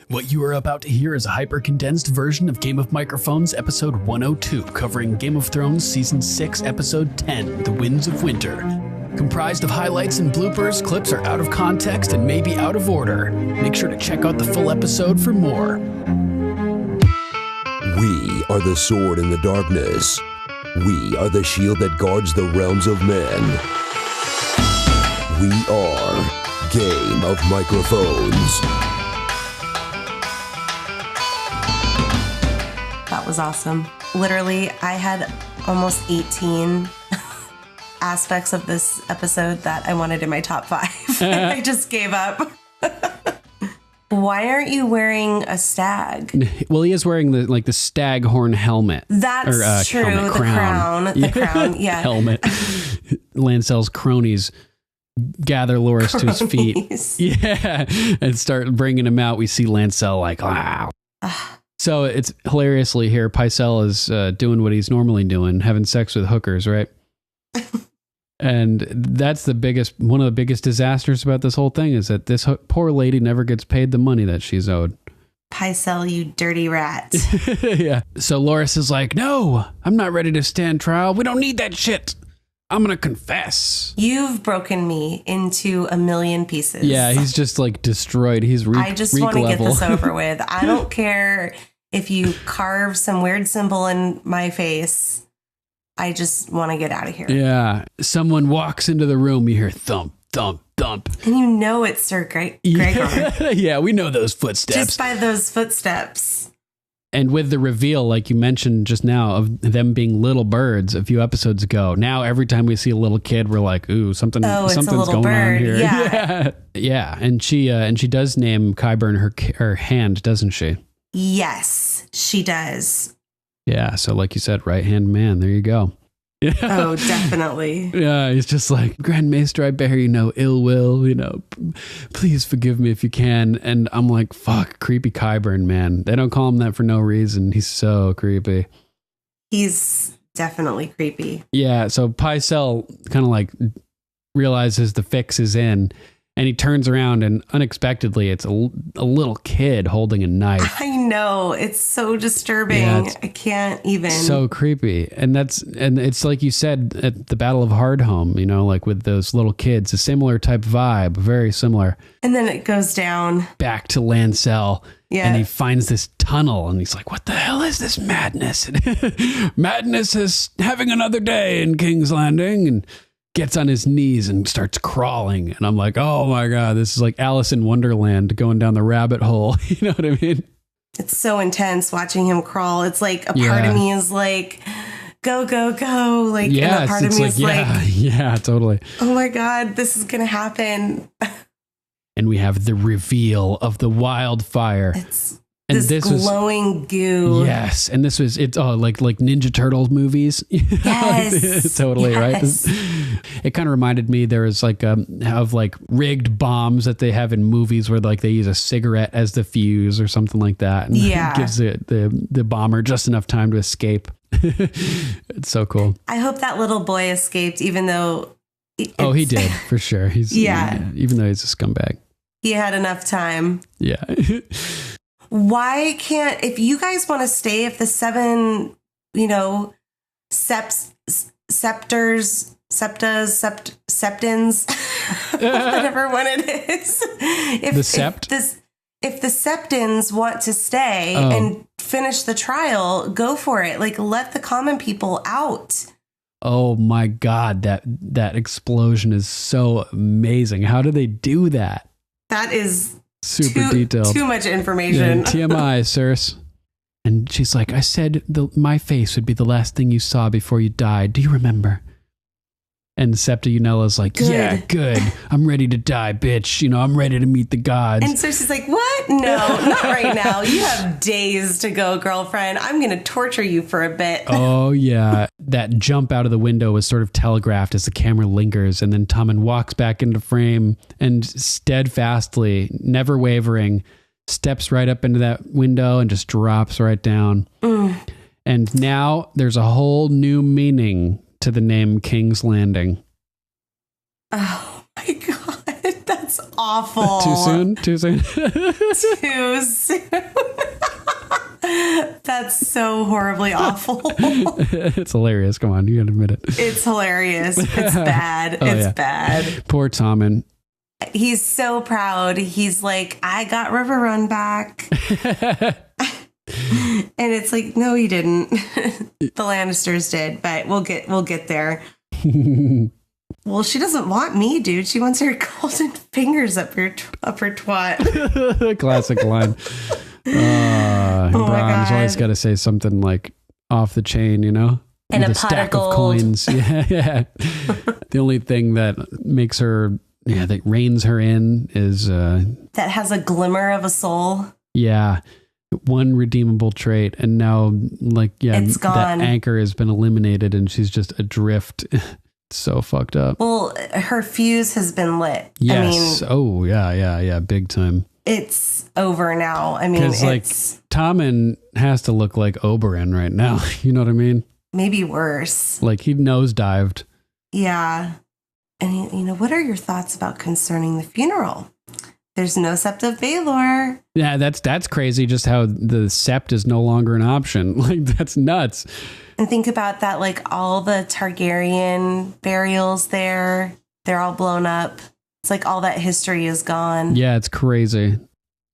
What you are about to hear is a hyper-condensed version of Game of Microphones episode 102, covering Game of Thrones season 6 episode 10, The Winds of Winter. Comprised of highlights and bloopers, clips are out of context and may be out of order. Make sure to check out the full episode for more. We are the sword in the darkness. We are the shield that guards the realms of men. We are Game of Microphones. That was awesome. Literally, I had almost 18 aspects of this episode that I wanted in my top 5. I just gave up. Why aren't you wearing a stag? Well, he is wearing the staghorn helmet. That's true. Helmet, the crown. The crown, yeah. Helmet. Lancel's cronies gather Loras to his feet. Yeah. And start bringing him out. We see Lancel like, wow. So it's hilariously here, Pycelle is doing what he's normally doing, having sex with hookers, right? And that's one of the biggest disasters about this whole thing is that this poor lady never gets paid the money that she's owed. Pycelle, you dirty rat. Yeah. So Loras is like, no, I'm not ready to stand trial. We don't need that shit. I'm going to confess. You've broken me into a million pieces. Yeah, he's just like destroyed. He's I just want to get this over with. I don't care if you carve some weird symbol in my face. I just want to get out of here. Yeah. Someone walks into the room. You hear thump, thump, thump. And you know it's Sir Gregor. Yeah, we know those footsteps. Just by those footsteps. And with the reveal, like you mentioned just now, of them being little birds a few episodes ago, now every time we see a little kid, we're like, ooh, something's going on here. Yeah. Yeah. And she does name Qyburn her hand, doesn't she? Yes, she does. Yeah. So like you said, right-hand man. There you go. Yeah. Oh, definitely. Yeah, he's just like, Grand Maester, I bear you no ill will, please forgive me if you can. And I'm like, fuck, creepy Qyburn, man. They don't call him that for no reason. He's so creepy. He's definitely creepy. Yeah, so Pycelle kind of like realizes the fix is in, and he turns around and unexpectedly it's a little kid holding a knife. I know. It's so disturbing. Yeah, I can't even. So creepy. And it's like you said at the Battle of Hardhome, like with those little kids, a similar type vibe, very similar. And then it goes down. Back to Lancel. Yeah. And he finds this tunnel and he's like, what the hell is this madness? Madness is having another day in King's Landing. And gets on his knees and starts crawling. And I'm like, oh my God, this is like Alice in Wonderland going down the rabbit hole. You know what I mean? It's so intense watching him crawl. It's like a part of me is like, go, go, go. Like, and a part of me is like, yeah, totally. Oh my God, this is going to happen. And we have the reveal of the wildfire. And this glowing goo. Yes. And this was, like Ninja Turtles movies. Yes. Totally, yes. Right? It kind of reminded me there was like rigged bombs that they have in movies where like they use a cigarette as the fuse or something like that. And it gives the bomber just enough time to escape. It's so cool. I hope that little boy escaped, even though. He did, for sure. Even though he's a scumbag. He had enough time. Yeah. Why can't, if you guys want to stay, if the 7, septins, whatever one it is. If the septins want to stay and finish the trial, go for it. Like, let the common people out. Oh my God, that explosion is so amazing. How do they do that? That is super detailed. Too much information. Yeah, TMI, sirs. And she's like, I said my face would be the last thing you saw before you died. Do you remember? And Septa Unella's like, good. Yeah, good. I'm ready to die, bitch. I'm ready to meet the gods. And so she's like, what? No, not right now. You have days to go, girlfriend. I'm going to torture you for a bit. Oh, yeah. That jump out of the window was sort of telegraphed as the camera lingers. And then Tommen walks back into frame and steadfastly, never wavering, steps right up into that window and just drops right down. And now there's a whole new meaning to the name King's Landing. Oh my God, that's awful. Too soon? Too soon? Too soon. That's so horribly awful. It's hilarious. Come on, you gotta admit it. It's hilarious. It's bad. It's bad. Poor Tommen. He's so proud. He's like, I got River Run back. And it's like, no, you didn't. The Lannisters did, but we'll get there. Well, she doesn't want me, dude. She wants her golden fingers up her twat. Classic line. Brahms always got to say something like off the chain, you know? And with a pot stack of gold. Coins. Yeah. The only thing that makes her, that reins her in is that has a glimmer of a soul. Yeah. One redeemable trait, and now it's gone. That anchor has been eliminated and she's just adrift. So fucked up. Well, her fuse has been lit. Yes. I mean, yeah, big time. It's over now. I mean, because Tommen has to look like Oberyn right now. You know what I mean? Maybe worse. Like he nosedived. Yeah. And what are your thoughts about concerning the funeral? There's no Sept of Baelor. Yeah, that's crazy. Just how the Sept is no longer an option. Like that's nuts. And think about that. Like all the Targaryen burials there, they're all blown up. It's like all that history is gone. Yeah, it's crazy.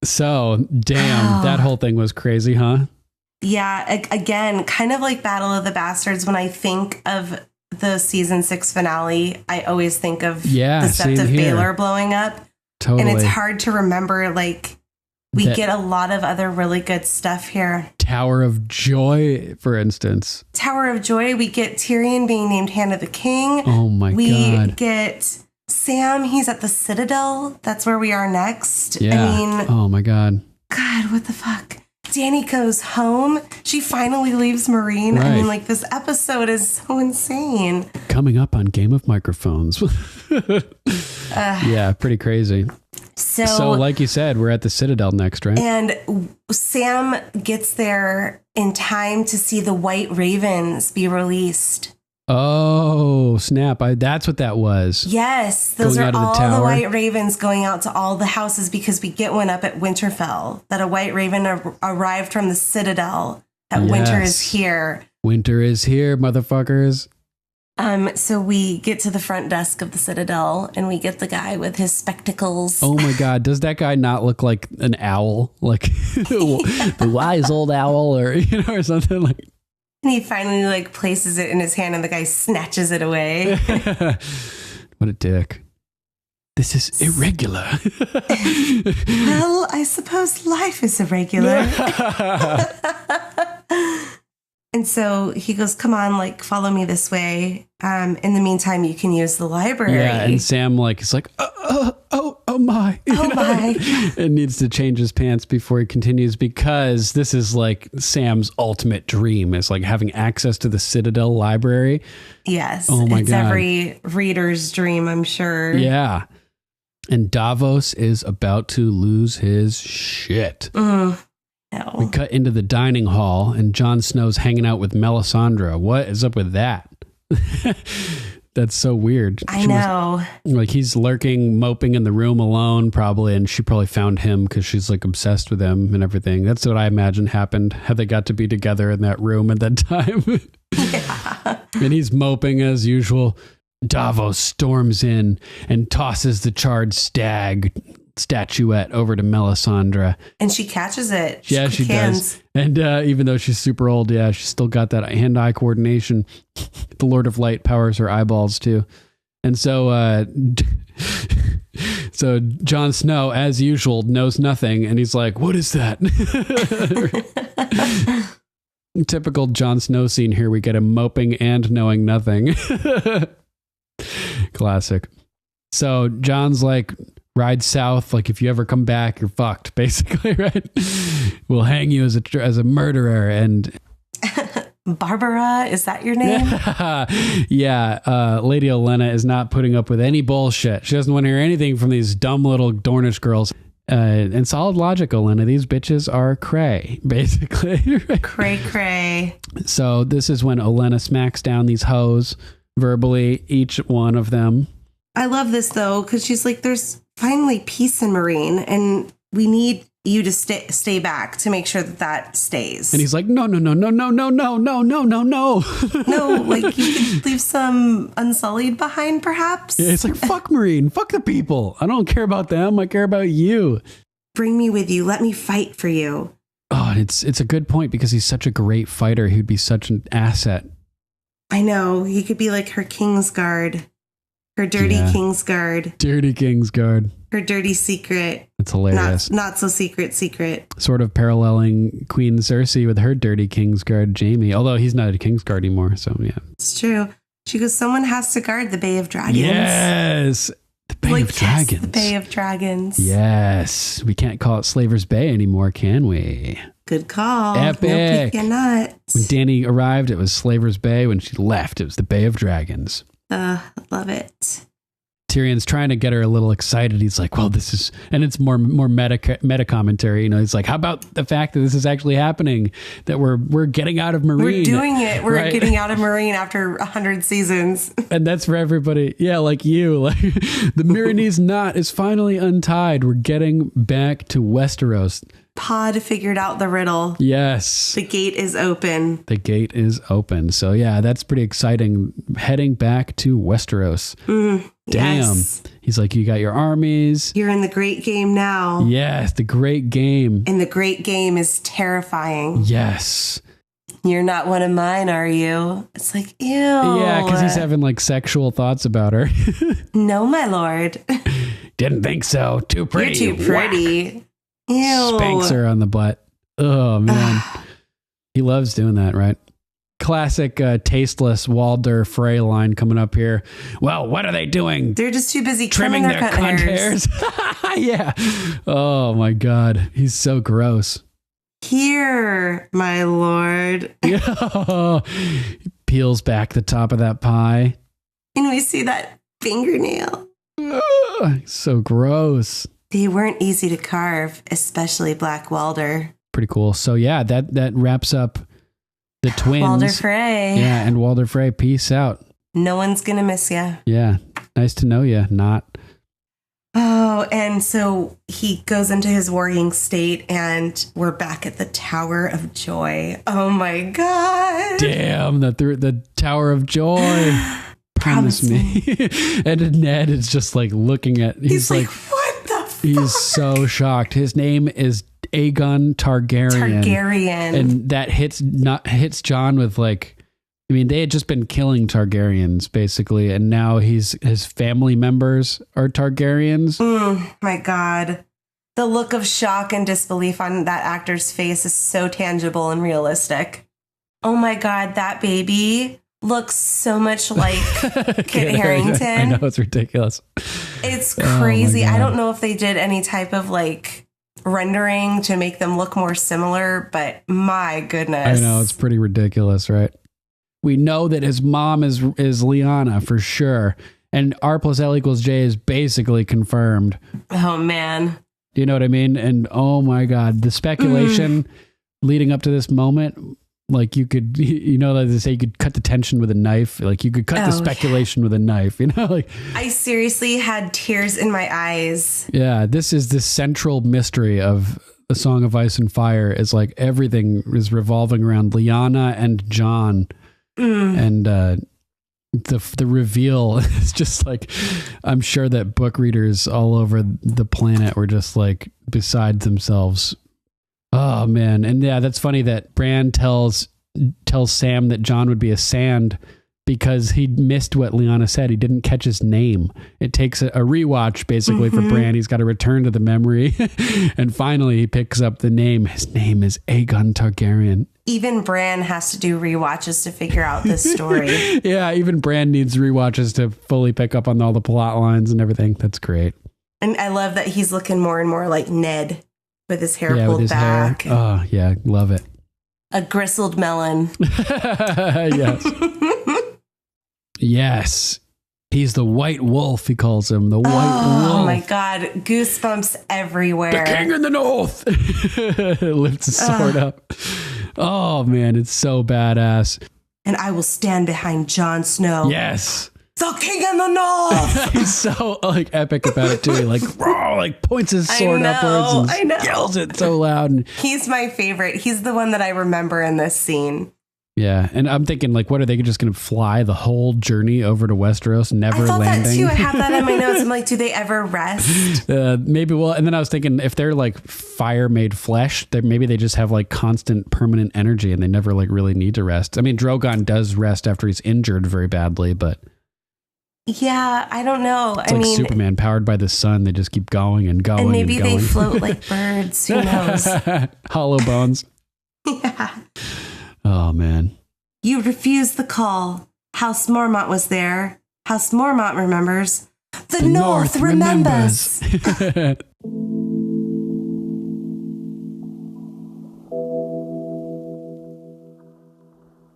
So, damn, that whole thing was crazy, huh? Yeah. Again, kind of like Battle of the Bastards. When I think of the season 6 finale, I always think of the Sept of Baelor blowing up. Totally. And it's hard to remember, like, we get a lot of other really good stuff here. Tower of Joy, for instance. Tower of Joy, we get Tyrion being named Hand of the King. Oh my God. We get Sam, he's at the Citadel. That's where we are next. Yeah. I mean, oh my God. God, what the fuck? Dany goes home. She finally leaves Marine. Right. I mean, like, this episode is so insane. Coming up on Game of Microphones. Yeah, pretty crazy. So like you said, we're at the Citadel next, right? And Sam gets there in time to see the White Ravens be released. Oh, snap. That's what that was. Yes, those are all the White Ravens going out to all the houses, because we get one up at Winterfell, that a White Raven arrived from the Citadel, that winter is here. Winter is here, motherfuckers. So we get to the front desk of the Citadel and we get the guy with his spectacles. Oh my God. Does that guy not look like an owl? Like the wise old owl or something like. And he finally like places it in his hand and the guy snatches it away. What a dick. This is irregular. Well, I suppose life is irregular. And so he goes, come on, like, follow me this way. In the meantime, you can use the library. Yeah, and Sam is like, oh my. And needs to change his pants before he continues, because this is like Sam's ultimate dream, is like having access to the Citadel library. Yes. Oh my God. It's every reader's dream, I'm sure. Yeah. And Davos is about to lose his shit. No. We cut into the dining hall and Jon Snow's hanging out with Melisandre. What is up with that? That's so weird. I know. Like he's lurking, moping in the room alone probably, and she probably found him because she's like obsessed with him and everything. That's what I imagine happened. How they got to be together in that room at that time. Yeah. And he's moping as usual. Davos storms in and tosses the charred stag statuette over to Melisandre. And she catches it. She does. And even though she's super old, she's still got that hand-eye coordination. The Lord of Light powers her eyeballs too. And so so Jon Snow, as usual, knows nothing, and he's like, what is that? Typical Jon Snow scene here. We get him moping and knowing nothing. Classic. So Jon's like, ride south. Like if you ever come back, you're fucked, basically, right? We'll hang you as a murderer. And Barbara, is that your name? Yeah. Lady Olenna is not putting up with any bullshit. She doesn't want to hear anything from these dumb little Dornish girls. And solid logic, Olenna. These bitches are cray, basically. Cray. So this is when Olenna smacks down these hoes verbally, each one of them. I love this, though, because she's like, there's finally peace in Marine, and we need you to stay back to make sure that stays. And he's like, no. No, like you could leave some Unsullied behind, perhaps. Yeah, it's like, fuck Marine, fuck the people. I don't care about them. I care about you. Bring me with you. Let me fight for you. Oh, and it's a good point because he's such a great fighter. He'd be such an asset. I know. He could be like her Kingsguard. Her dirty Kingsguard. Dirty Kingsguard. Her dirty secret. It's hilarious. Not so secret. Sort of paralleling Queen Cersei with her dirty Kingsguard, Jaime. Although he's not a Kingsguard anymore, so yeah. It's true. She goes, someone has to guard the Bay of Dragons. Yes! The Bay of Dragons. Yes, the Bay of Dragons. Yes. We can't call it Slaver's Bay anymore, can we? Good call. Epic. No peeking nuts. When Dany arrived, it was Slaver's Bay. When she left, it was the Bay of Dragons. Love it. Tyrion's trying to get her a little excited. He's like, well, this is, and it's more meta commentary. You know, he's like, how about the fact that this is actually happening, that we're getting out of Marine. We're doing it. We're right? Getting out of Marine after 100 seasons. And that's for everybody. Yeah. Like you, like the Myronese knot is finally untied. We're getting back to Westeros. Pod figured out the riddle. Yes. The gate is open. The gate is open. So yeah, that's pretty exciting. Heading back to Westeros. Damn. Yes. He's like, you got your armies. You're in the great game now. Yes, the great game. And the great game is terrifying. Yes. You're not one of mine, are you? It's like, ew. Yeah, because he's having like sexual thoughts about her. No, my lord. Didn't think so. Too pretty. You're too pretty. Whack. Ew. Spanks her on the butt. Oh, man. He loves doing that, right? Classic tasteless Walder Frey line coming up here. Well, what are they doing? They're just too busy trimming their cunt hairs. Yeah. Oh, my God. He's so gross. Here, my lord. Yeah. He peels back the top of that pie. And we see that fingernail. So gross. They weren't easy to carve, especially Black Walder. Pretty cool. So yeah, that wraps up the twins. Walder Frey. Yeah, and Walder Frey. Peace out. No one's going to miss you. Yeah. Nice to know you. Not. Oh, and so he goes into his worrying state and we're back at the Tower of Joy. Oh my God. Damn, the Tower of Joy. Promise me. And Ned is just like looking at, he's like, what the fuck? He's so shocked. His name is Aegon Targaryen. And that hits John with like, I mean, they had just been killing Targaryens basically, and now his family members are Targaryens. My God. The look of shock and disbelief on that actor's face is so tangible and realistic. Oh my God, that baby looks so much like Kit Harington. I know, it's ridiculous. It's crazy. I don't know if they did any type of like rendering to make them look more similar, but my goodness. I know, it's pretty ridiculous, right? We know that his mom is Lyanna for sure. And R plus L equals J is basically confirmed. Oh, man. Do you know what I mean? And oh my God, the speculation leading up to this moment, like you could, you know, like they say you could cut the tension with a knife. Like you could cut the speculation with a knife, you know, like I seriously had tears in my eyes. Yeah. This is the central mystery of A Song of Ice and Fire, is like everything is revolving around Lyanna and Jon. And the reveal is just like, I'm sure that book readers all over the planet were just like beside themselves. Oh man. And yeah, that's funny that Bran tells Sam that Jon would be a sand because he missed what Lyanna said. He didn't catch his name. It takes a rewatch basically for Bran. He's got to return to the memory. And finally he picks up the name. His name is Aegon Targaryen. Even Bran has to do rewatches to figure out this story. Yeah, even Bran needs rewatches to fully pick up on all the plot lines and everything. That's great. And I love that he's looking more and more like Ned with his hair pulled back. Hair. Oh, yeah, love it. A gristled melon. Yes. Yes. He's the white wolf, he calls him. The white wolf. Oh my God. Goosebumps everywhere. The king in the north. Lifts his sword up. Oh man, it's so badass. And I will stand behind Jon Snow. Yes. The king in the north. He's so like epic about it too. He like points his sword upwards and yells it so loud. And he's my favorite. He's the one that I remember in this scene. yeah, and I'm thinking like, what are they just going to fly the whole journey over to Westeros, never I thought landing? that too. I have that in my notes. I'm like, do they ever rest? Maybe. Well, and then I was thinking if they're like fire made flesh, maybe they just have like constant permanent energy and they never like really need to rest. I mean, Drogon does rest after he's injured very badly, but. Yeah, I don't know. It's like Superman powered by the sun. They just keep going and going. And maybe and going. they float like birds. Who knows? Hollow bones. Yeah. Oh, man. You refused the call. House Mormont was there. House Mormont remembers. The North remembers.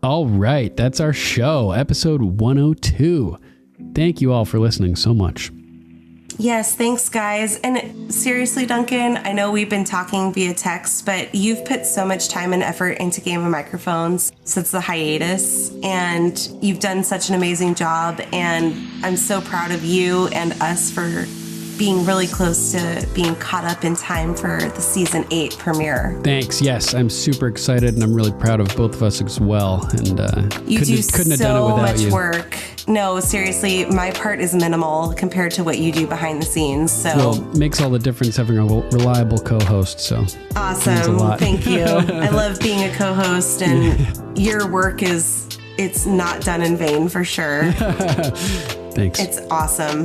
All right. That's our show. Episode 102. Thank you all for listening so much. Yes, thanks, guys. And seriously, Duncan, I know we've been talking via text, but you've put so much time and effort into Game of Microphones since the hiatus, and you've done such an amazing job, and I'm so proud of you and us for being really close to being caught up in time for the season 8 premiere. Thanks. Yes, I'm super excited, and I'm really proud of both of us as well. And you couldn't have done it without much you. Work. No, seriously, my part is minimal compared to what you do behind the scenes. So well, it makes all the difference having a reliable co-host. So awesome. Thank you. I love being a co-host, and your work it's not done in vain for sure. Thanks. It's awesome.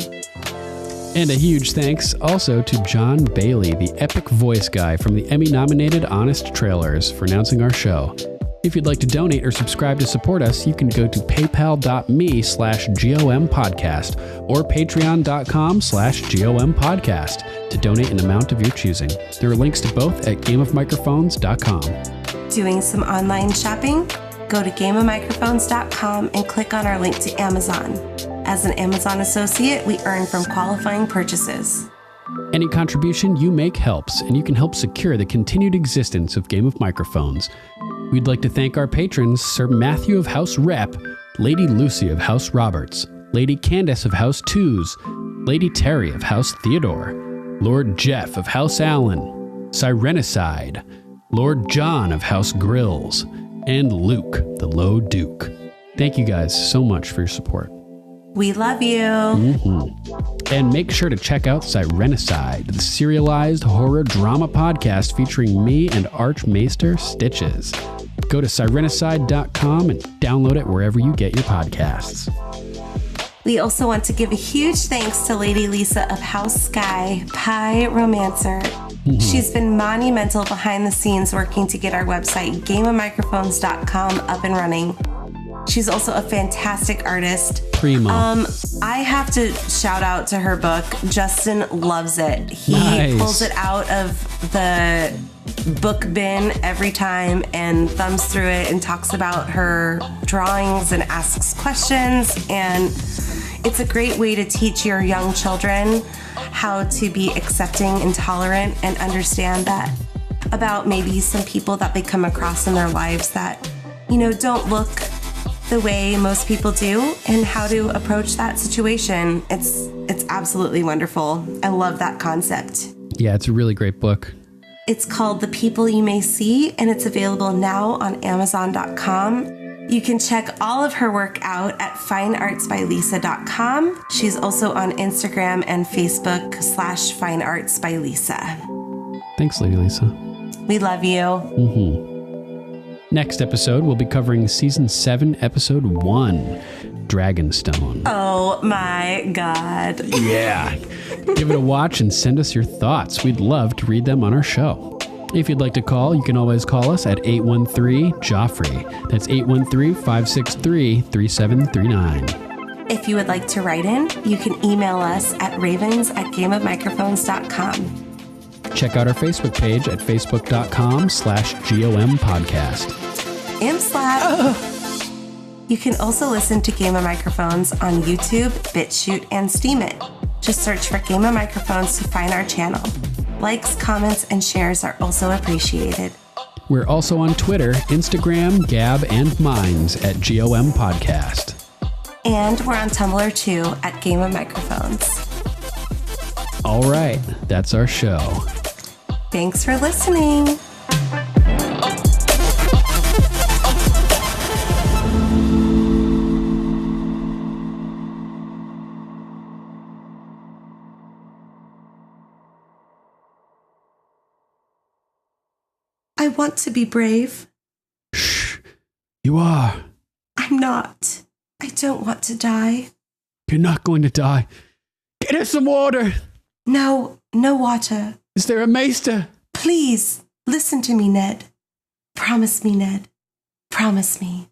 And a huge thanks also to John Bailey, the epic voice guy from the Emmy-nominated Honest Trailers, for announcing our show. If you'd like to donate or subscribe to support us, you can go to paypal.me/GOM podcast or patreon.com/GOM podcast to donate an amount of your choosing. There are links to both at gameofmicrophones.com. Doing some online shopping? Go to gameofmicrophones.com and click on our link to Amazon. As an Amazon associate, we earn from qualifying purchases. Any contribution you make helps, and you can help secure the continued existence of Game of Microphones. We'd like to thank our patrons, Sir Matthew of House Repp, Lady Lucy of House Roberts, Lady Candace of House Tews, Lady Teri of House Theodore, Lord Jeff of House Allen, Sirenicide, Lord John of House Grilz, and Luke, the Low Duke. Thank you guys so much for your support. We love you. Mm-hmm. And make sure to check out Sirenicide, the serialized horror drama podcast featuring me and Archmaester Stitches. Go to sirenicide.com and download it wherever you get your podcasts. We also want to give a huge thanks to Lady Lisa of House Sky, Pie Romancer. Mm-hmm. She's been monumental behind the scenes working to get our website, gameofmicrophones.com, up and running. She's also a fantastic artist. Primo. I have to shout out to her book. Justin loves it. He pulls it out of the book bin every time and thumbs through it and talks about her drawings and asks questions. And it's a great way to teach your young children how to be accepting and tolerant and understand that about maybe some people that they come across in their lives that, don't look the way most people do, and how to approach that situation. It's absolutely wonderful. I love that concept. Yeah, it's a really great book. It's called The People You May See, and it's available now on Amazon.com. You can check all of her work out at fineartsbylisa.com. She's also on Instagram and Facebook /fineartsbylisa. Thanks, Lady Lisa. We love you. Mm-hmm. Next episode, we'll be covering Season 7, Episode 1, Dragonstone. Oh my God. Yeah. Give it a watch and send us your thoughts. We'd love to read them on our show. If you'd like to call, you can always call us at 813-JOFFREY. That's 813-563-3739. If you would like to write in, you can email us at ravens@gameofmicrophones.com. Check out our Facebook page at facebook.com/GOM podcast. Imp slap. You can also listen to Game of Microphones on YouTube, BitChute, and Steemit. Just search for Game of Microphones to find our channel. Likes, comments, and shares are also appreciated. We're also on Twitter, Instagram, Gab, and Minds at GOM Podcast. And we're on Tumblr too at Game of Microphones. All right, that's our show. Thanks for listening. I want to be brave. Shh, you are. I'm not. I don't want to die. You're not going to die. Get us some water. No water. Is there a maester? Please, listen to me, Ned. Promise me, Ned. Promise me.